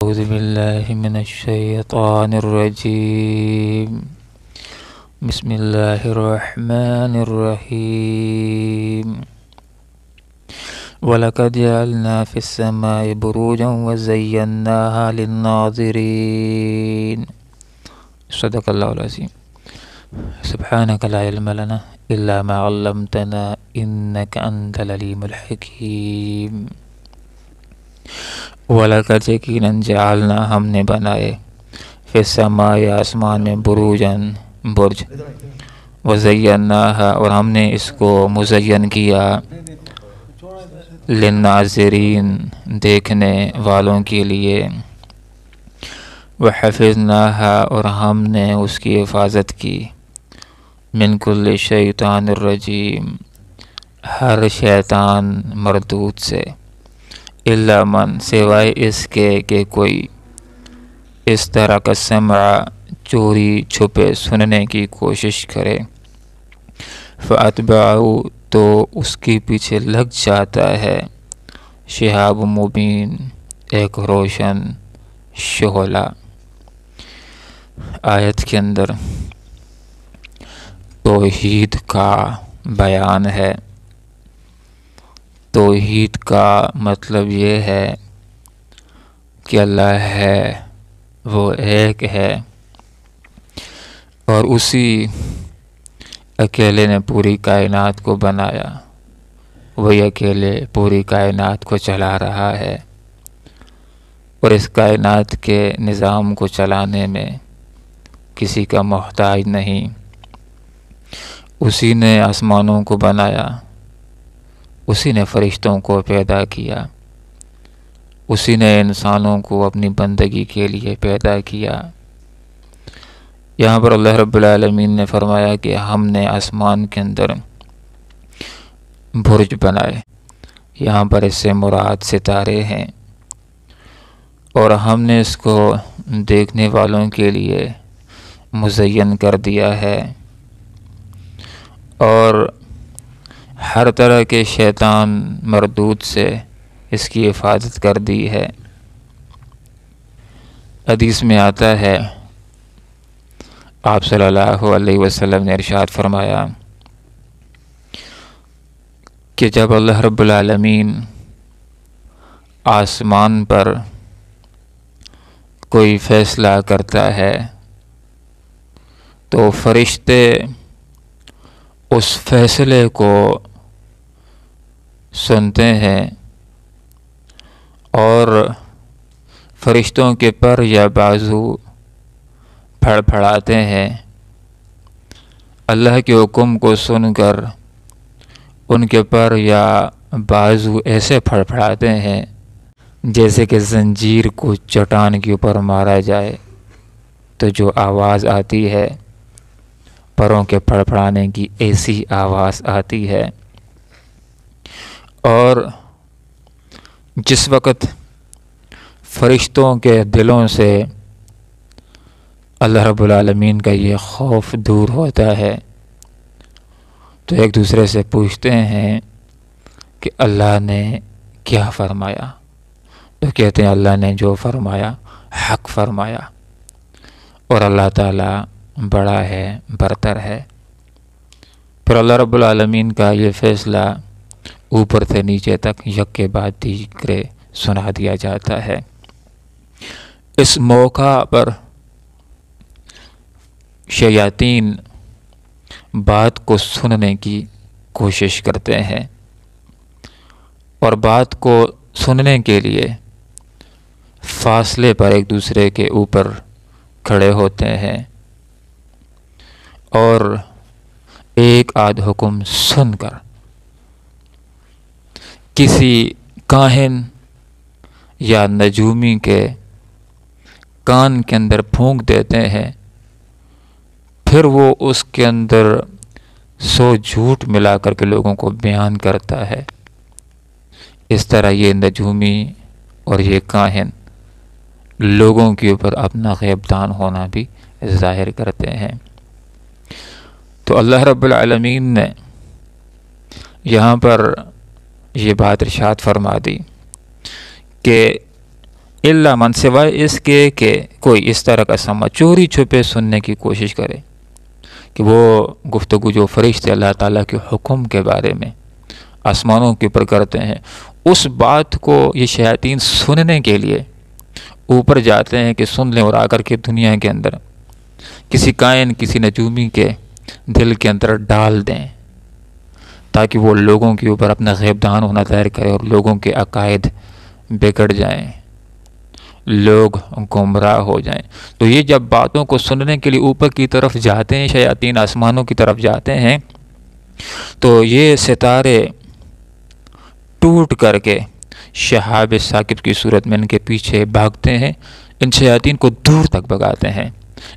أعوذ بالله من الشيطان الرجيم بسم الله الرحمن الرحيم وَلَقَدْ جَعَلْنَا فِي السَّمَاءِ بُرُوجًا وَزَيَّنَّاهَا لِلنَّاظِرِينَ صدق اللہ العظیم سبحانك لا علم لنا إلا ما علمتنا إنك أنت العليم الحكيم وَلَقَدْ یقیناً جعلنا ہم نے بنائے فی السماء آسمان میں بروجاً برج وزیناها اور ہم نے اس کو مزین کیا للناظرین دیکھنے والوں کے لیے وحفظناها اور ہم نے اس کی حفاظت کی من کل شیطان الرجیم ہر شیطان مردود سے الا من سوائے اس کے کہ کوئی اس طرح کا سمع چوری چھپے سننے کی کوشش کرے فاتبعوا تو اس کے پیچھے لگ جاتا ہے شہاب مبین ایک روشن شعلہ۔ آیت کے اندر توحید کا بیان ہے۔ توحید کا مطلب یہ ہے کہ اللہ ہے، وہ ایک ہے اور اسی اکیلے نے پوری کائنات کو بنایا، وہی اکیلے پوری کائنات کو چلا رہا ہے اور اس کائنات کے نظام کو چلانے میں کسی کا محتاج نہیں۔ اسی نے آسمانوں کو بنایا، اسی نے فرشتوں کو پیدا کیا، اسی نے انسانوں کو اپنی بندگی کے لیے پیدا کیا۔ یہاں پر اللہ رب العالمین نے فرمایا کہ ہم نے آسمان کے اندر برج بنائے، یہاں پر اس سے مراد ستارے ہیں، اور ہم نے اس کو دیکھنے والوں کے لیے مزین کر دیا ہے اور ہر طرح کے شیطان مردود سے اس کی حفاظت کر دی ہے۔ حدیث میں آتا ہے، آپ صلی اللہ علیہ وسلم نے ارشاد فرمایا کہ جب اللہ رب العالمین آسمان پر کوئی فیصلہ کرتا ہے تو فرشتے اس فیصلے کو سنتے ہیں اور فرشتوں کے پر یا بازو پھڑپھڑاتے ہیں۔ اللہ کے حکم کو سن کر ان کے پر یا بازو ایسے پھڑپھڑاتے ہیں جیسے کہ زنجیر کو چٹان کے اوپر مارا جائے تو جو آواز آتی ہے، پروں کے پھڑپھڑانے کی ایسی آواز آتی ہے۔ اور جس وقت فرشتوں کے دلوں سے اللہ رب العالمین کا یہ خوف دور ہوتا ہے تو ایک دوسرے سے پوچھتے ہیں کہ اللہ نے کیا فرمایا، تو کہتے ہیں اللہ نے جو فرمایا حق فرمایا، اور اللہ تعالیٰ بڑا ہے، برتر ہے۔ پھر اللہ رب العالمین کا یہ فیصلہ اوپر سے نیچے تک یک کے بعد دیگرے سنا دیا جاتا ہے۔ اس موقع پر شیاطین بات کو سننے کی کوشش کرتے ہیں اور بات کو سننے کے لیے فاصلے پر ایک دوسرے کے اوپر کھڑے ہوتے ہیں اور ایک آدھ حکم سن کر کسی کاہن یا نجومی کے کان کے اندر پھونک دیتے ہیں، پھر وہ اس کے اندر 100 جھوٹ ملا کر کے لوگوں کو بیان کرتا ہے۔ اس طرح یہ نجومی اور یہ کاہن لوگوں کے اوپر اپنا غیب دان ہونا بھی ظاہر کرتے ہیں۔ تو اللہ رب العالمین نے یہاں پر یہ بات ارشاد فرما دی کہ الا من سوائے اس کے کہ کوئی اس طرح کا سما چوری چھپے سننے کی کوشش کرے کہ وہ گفتگو جو فرشتے اللہ تعالیٰ کے حکم کے بارے میں آسمانوں کے اوپر کرتے ہیں، اس بات کو یہ شیاطین سننے کے لیے اوپر جاتے ہیں کہ سن لیں، اور آ کر کے دنیا کے اندر کسی کائن کسی نجومی کے دل کے اندر ڈال دیں، تاکہ وہ لوگوں کے اوپر اپنا غیب دان ہونا ظاہر کرے اور لوگوں کے عقائد بگڑ جائیں، لوگ گمراہ ہو جائیں۔ تو یہ جب باتوں کو سننے کے لیے اوپر کی طرف جاتے ہیں، شیاطین آسمانوں کی طرف جاتے ہیں، تو یہ ستارے ٹوٹ کر کے شہاب ثاقب کی صورت میں ان کے پیچھے بھاگتے ہیں، ان شیاطین کو دور تک بھگاتے ہیں،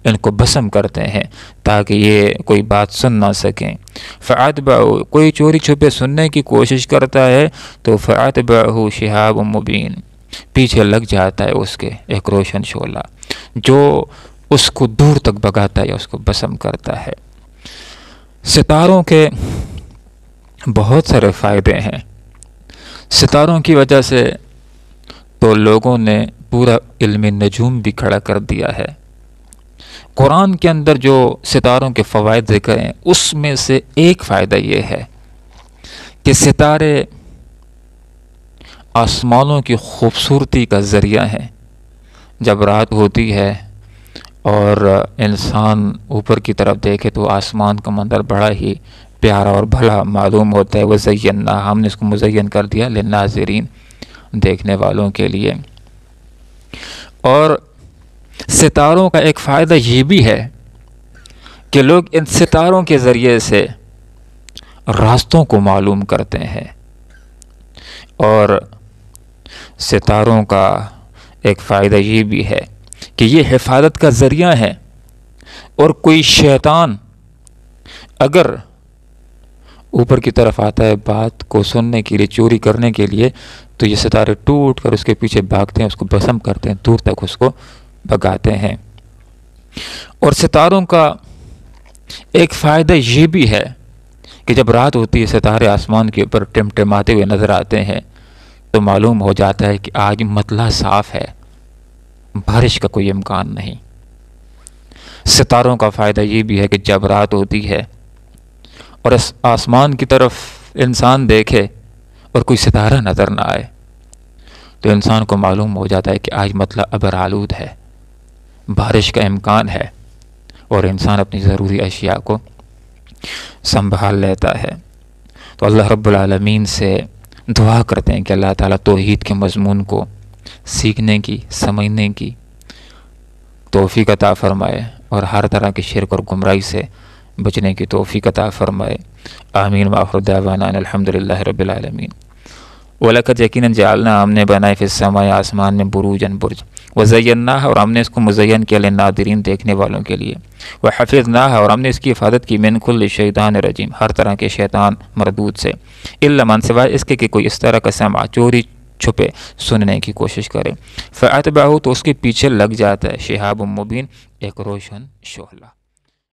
ان کو بھسم کرتے ہیں تاکہ یہ کوئی بات سن نہ سکیں۔ فَأَتْبَعُوا، کوئی چوری چھپے سننے کی کوشش کرتا ہے تو فَأَتْبَعُهُ شِهَابٌ مُبِينٌ، پیچھے لگ جاتا ہے اس کے ایک روشن شعلہ جو اس کو دور تک بھگاتا ہے یا اس کو بھسم کرتا ہے۔ ستاروں کے بہت سارے فائدے ہیں۔ ستاروں کی وجہ سے تو لوگوں نے پورا علم نجوم بھی کھڑا کر دیا ہے۔ قرآن کے اندر جو ستاروں کے فوائد ذکر ہیں، اس میں سے ایک فائدہ یہ ہے کہ ستارے آسمانوں کی خوبصورتی کا ذریعہ ہیں۔ جب رات ہوتی ہے اور انسان اوپر کی طرف دیکھے تو آسمان کا منظر بڑا ہی پیارا اور بھلا معلوم ہوتا ہے۔ وَزَيَّنَّا، ہم نے اس کو مزین کر دیا لِلنَّاظِرِينَ، دیکھنے والوں کے لیے۔ اور ستاروں کا ایک فائدہ یہ بھی ہے کہ لوگ ان ستاروں کے ذریعے سے راستوں کو معلوم کرتے ہیں، اور ستاروں کا ایک فائدہ یہ بھی ہے کہ یہ حفاظت کا ذریعہ ہے، اور کوئی شیطان اگر اوپر کی طرف آتا ہے بات کو سننے کے لیے، چوری کرنے کے لیے، تو یہ ستارے ٹوٹ کر اس کے پیچھے بھاگتے ہیں، اس کو بھسم کرتے ہیں، دور تک اس کو بھگاتے ہیں۔ اور ستاروں کا ایک فائدہ یہ بھی ہے کہ جب رات ہوتی ہے، ستارے آسمان کے اوپر ٹمٹماتے ہوئے نظر آتے ہیں تو معلوم ہو جاتا ہے کہ آج مطلع صاف ہے، بارش کا کوئی امکان نہیں۔ ستاروں کا فائدہ یہ بھی ہے کہ جب رات ہوتی ہے اور آسمان کی طرف انسان دیکھے اور کوئی ستارہ نظر نہ آئے تو انسان کو معلوم ہو جاتا ہے کہ آج مطلع ابر آلود ہے، بارش کا امکان ہے، اور انسان اپنی ضروری اشیاء کو سنبھال لیتا ہے۔ تو اللہ رب العالمین سے دعا کرتے ہیں کہ اللہ تعالیٰ توحید کے مضمون کو سیکھنے کی، سمجھنے کی توفیق عطا فرمائے، اور ہر طرح کے شرک اور گمراہی سے بچنے کی توفیق عطا فرمائے۔ آمین وآخر دعوانا ان الحمدللہ رب العالمین۔ وَلَقَدْ یقیناً جعلنا، ہم نے بنائے فی السماء، آسمان میں، بروجاً برج، وَزَيَّنَّاهَا، اور ہم نے اس کو مزین کیا، للناظرین، دیکھنے والوں کے لیے، وَحَفِظْنَاهَا، اور ہم نے اس کی حفاظت کی، مِنْ كُلِّ شَيْطَانٍ رَجِيمٍ، ہر طرح کے شیطان مردود سے، إِلَّا مَنْ، سوائے اس کے کہ کوئی اس طرح کا سمع چوری چھپے سننے کی کوشش کرے، فَأَتْبَعُهُ، تو اس کے پیچھے لگ جاتا ہے، شِهَابٌ مُبِينٌ، ایک روشن شعلہ۔